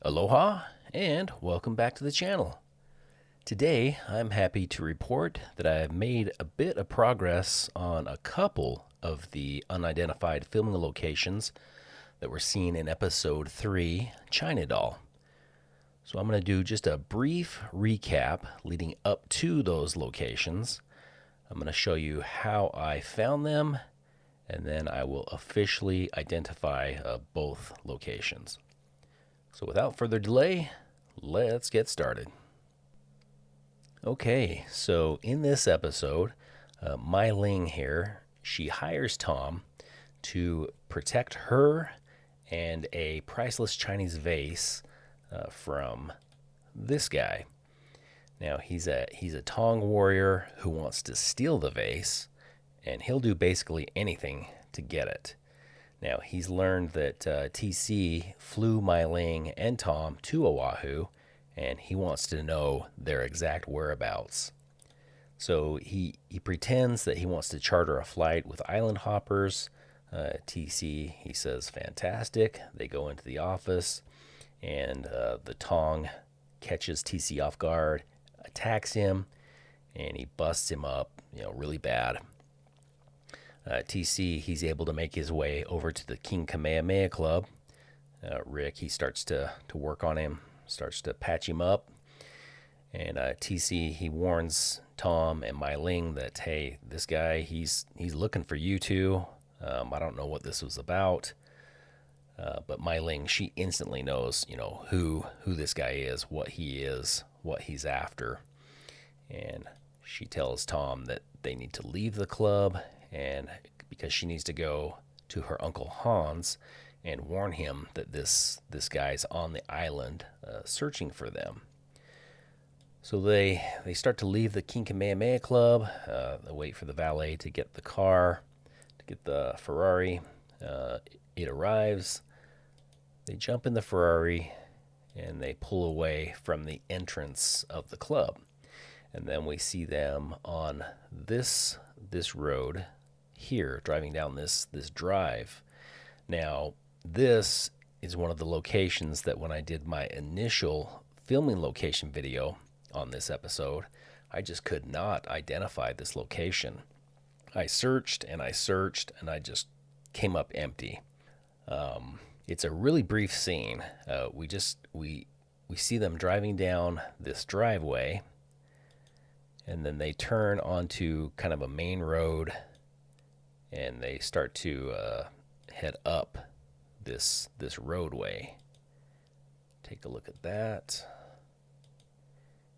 Aloha and welcome back to the channel. Today I'm happy to report that I have made a bit of progress on a couple of the unidentified filming locations that were seen in episode 3, China Doll. So I'm going to do just a brief recap leading up to those locations. I'm going to show you how I found them, and then I will officially identify both locations. So without further delay, let's get started. Okay, so in this episode, Mai Ling here, she hires Tom to protect her and a priceless Chinese vase from this guy. Now he's a Tong warrior who wants to steal the vase, and he'll do basically anything to get it. Now, he's learned that TC flew Mai Ling and Tom to Oahu, and he wants to know their exact whereabouts. So he pretends that he wants to charter a flight with island hoppers. TC, he says, fantastic. They go into the office, and the Tong catches TC off guard, attacks him, and he busts him up, really bad. TC, he's able to make his way over to the King Kamehameha Club. Rick, he starts to work on him, starts to patch him up. And TC, he warns Tom and Mai Ling that, hey, this guy, he's looking for you two. I don't know what this was about. But Mai Ling, she instantly knows, who this guy is, what he's after. And she tells Tom that they need to leave the club, and because she needs to go to her Uncle Hans and warn him that this guy's on the island searching for them. So they start to leave the King Kamehameha Club. They wait for the valet to get the car, to get the Ferrari. It arrives. They jump in the Ferrari, and they pull away from the entrance of the club. And then we see them on this road here, driving down this drive. Now, this is one of the locations that when I did my initial filming location video on this episode, I just could not identify this location. I searched and I just came up empty. It's a really brief scene. We see them driving down this driveway, and then they turn onto kind of a main road, and they start to head up this roadway. Take a look at that.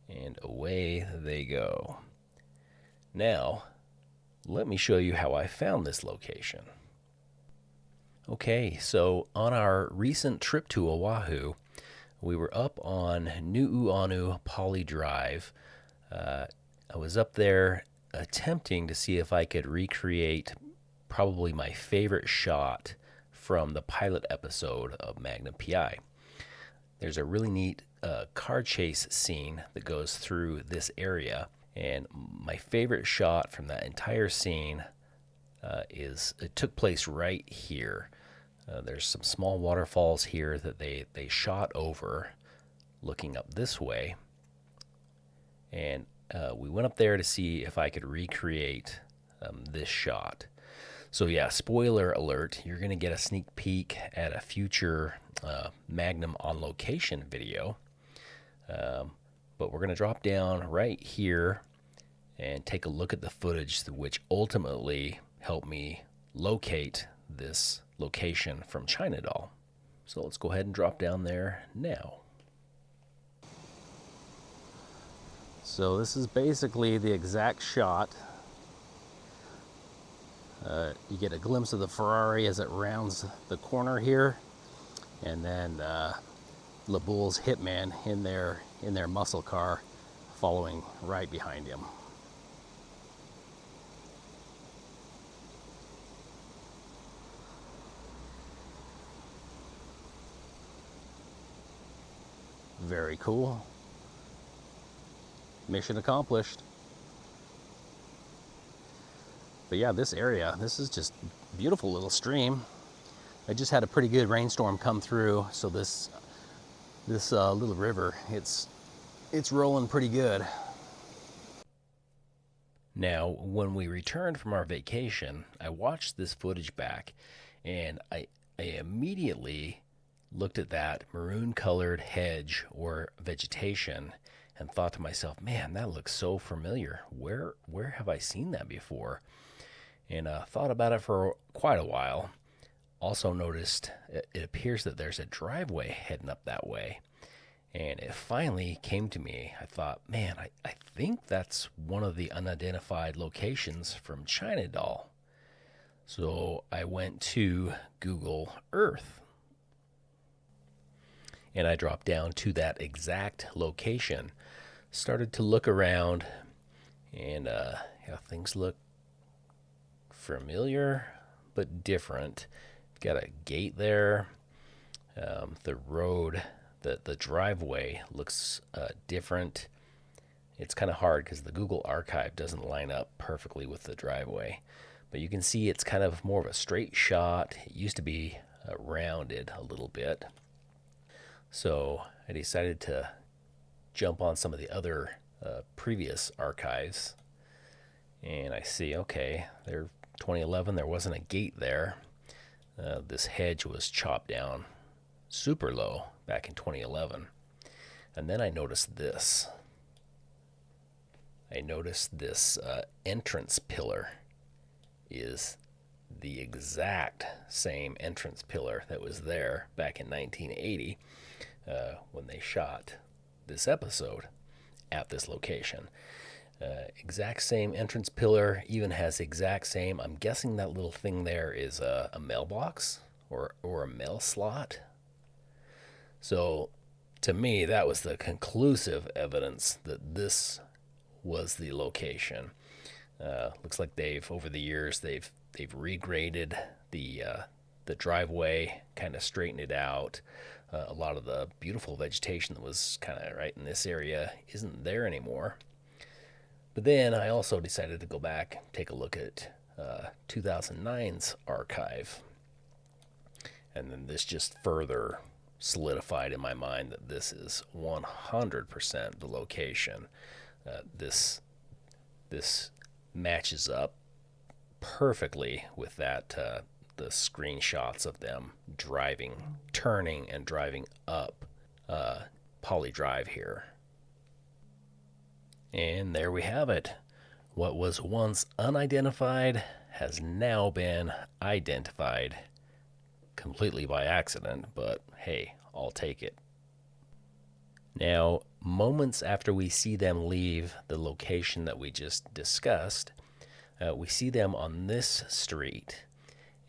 And away they go. Now, let me show you how I found this location. Okay, so on our recent trip to Oahu, we were up on Nu'uanu Poly Drive. I was up there attempting to see if I could recreate probably my favorite shot from the pilot episode of Magnum PI. There's a really neat car chase scene that goes through this area, and my favorite shot from that entire scene it took place right here. There's some small waterfalls here that they shot over looking up this way, and we went up there to see if I could recreate this shot. So yeah, spoiler alert, you're going to get a sneak peek at a future Magnum on location video. But we're going to drop down right here and take a look at the footage which ultimately helped me locate this location from China Doll. So let's go ahead and drop down there now. So this is basically the exact shot. You get a glimpse of the Ferrari as it rounds the corner here, and then LeBoul's hitman in their muscle car following right behind him. Very cool. Mission accomplished. But yeah, this area, this is just a beautiful little stream. I just had a pretty good rainstorm come through, so this This little river, it's rolling pretty good. Now, when we returned from our vacation, I watched this footage back, and I immediately looked at that maroon colored hedge or vegetation and thought to myself, man, that looks so familiar. Where have I seen that before? And thought about it for quite a while. Also noticed it appears that there's a driveway heading up that way. And it finally came to me. I thought, man, I think that's one of the unidentified locations from China Doll. So I went to Google Earth and I dropped down to that exact location. Started to look around, and things look familiar but different. Got a gate there. The road, the driveway looks different. It's kind of hard because the Google archive doesn't line up perfectly with the driveway. But you can see it's kind of more of a straight shot. It used to be rounded a little bit. So I decided to jump on some of the other previous archives. And I see, okay, there 2011, there wasn't a gate there. This hedge was chopped down super low back in 2011. And then I noticed this. Entrance pillar is the exact same entrance pillar that was there back in 1980 when they shot this episode at this location. Exact same entrance pillar, even has exact same, I'm guessing that little thing there is a mailbox or a mail slot. So to me, that was the conclusive evidence that this was the location. Looks like over the years, they've regraded the driveway, kind of straightened it out. A lot of the beautiful vegetation that was kind of right in this area isn't there anymore. But then I also decided to go back, take a look at 2009's archive. And then this just further solidified in my mind that this is 100% the location. This matches up perfectly with that the screenshots of them turning and driving up Poly Drive here. And there we have it. What was once unidentified has now been identified, completely by accident, but hey, I'll take it. Now, moments after we see them leave the location that we just discussed, we see them on this street.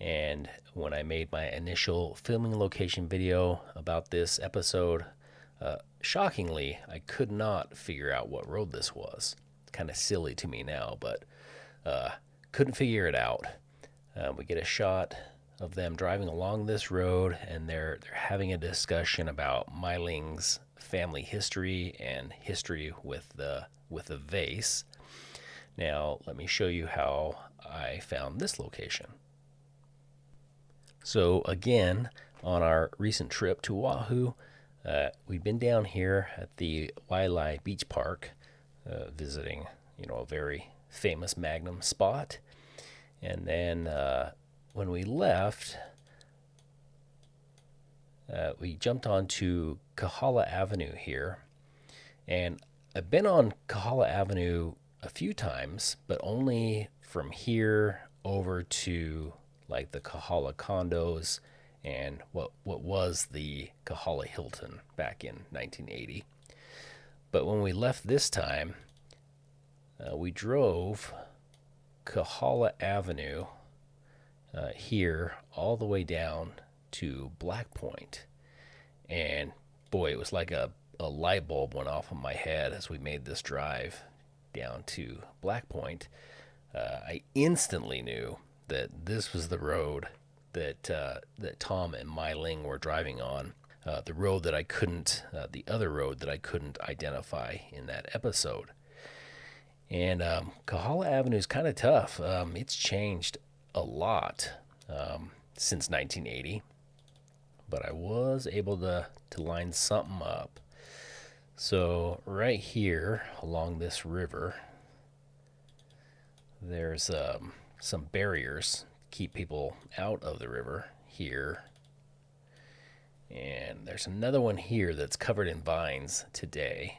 And when I made my initial filming location video about this episode, shockingly, I could not figure out what road this was. It's kind of silly to me now, but couldn't figure it out. We get a shot of them driving along this road, and they're having a discussion about Meiling's family history and history with the vase. Now, let me show you how I found this location. So again, on our recent trip to Oahu, we've been down here at the Wailea Beach Park, visiting, a very famous Magnum spot. And then when we left, we jumped onto Kahala Avenue here. And I've been on Kahala Avenue a few times, but only from here over to like the Kahala condos and what was the Kahala Hilton back in 1980. But when we left this time, we drove Kahala Avenue here all the way down to Black Point. And boy, it was like a light bulb went off in my head as we made this drive down to Black Point. I instantly knew that this was the road that Tom and Mai Ling were driving on. The road that I couldn't, the other road that I couldn't identify in that episode. And Kahala Avenue is kind of tough. It's changed a lot since 1980. but I was able to line something up. So right here along this river, there's some barriers to keep people out of the river here. And there's another one here that's covered in vines today.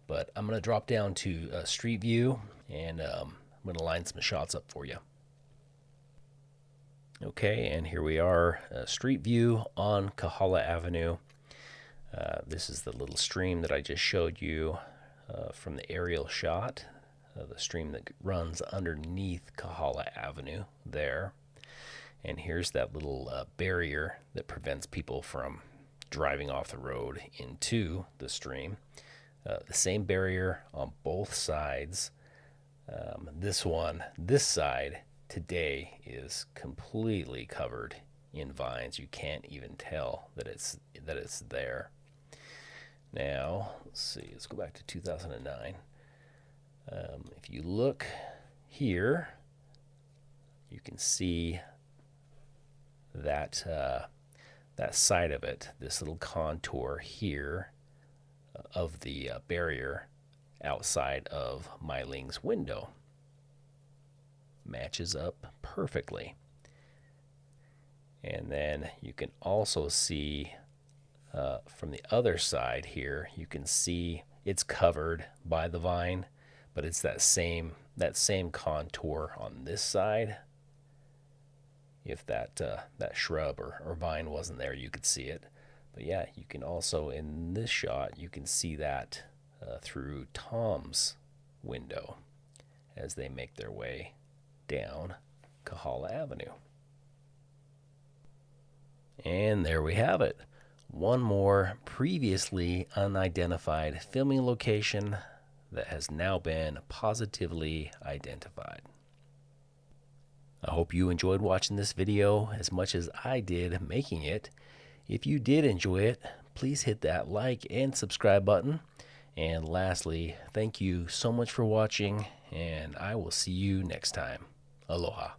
But I'm going to drop down to Street View, and I'm going to line some shots up for you. Okay, and here we are, Street View on Kahala Avenue. This is the little stream that I just showed you from the aerial shot, the stream that runs underneath Kahala Avenue there. And here's that little barrier that prevents people from driving off the road into the stream. The same barrier on both sides. This side today is completely covered in vines. You can't even tell that it's there. Now, let's see, let's go back to 2009. If you look here, you can see that that side of it, this little contour here of the barrier outside of Mai Ling's window. Matches up perfectly. And then you can also see from the other side here, you can see it's covered by the vine, but it's that same contour on this side. If that shrub or vine wasn't there, you could see it. But yeah, you can also, in this shot, you can see that through Tom's window as they make their way down Kahala Avenue. And there we have it. One more previously unidentified filming location that has now been positively identified. I hope you enjoyed watching this video as much as I did making it. If you did enjoy it, please hit that like and subscribe button. And lastly, thank you so much for watching, and I will see you next time. Aloha.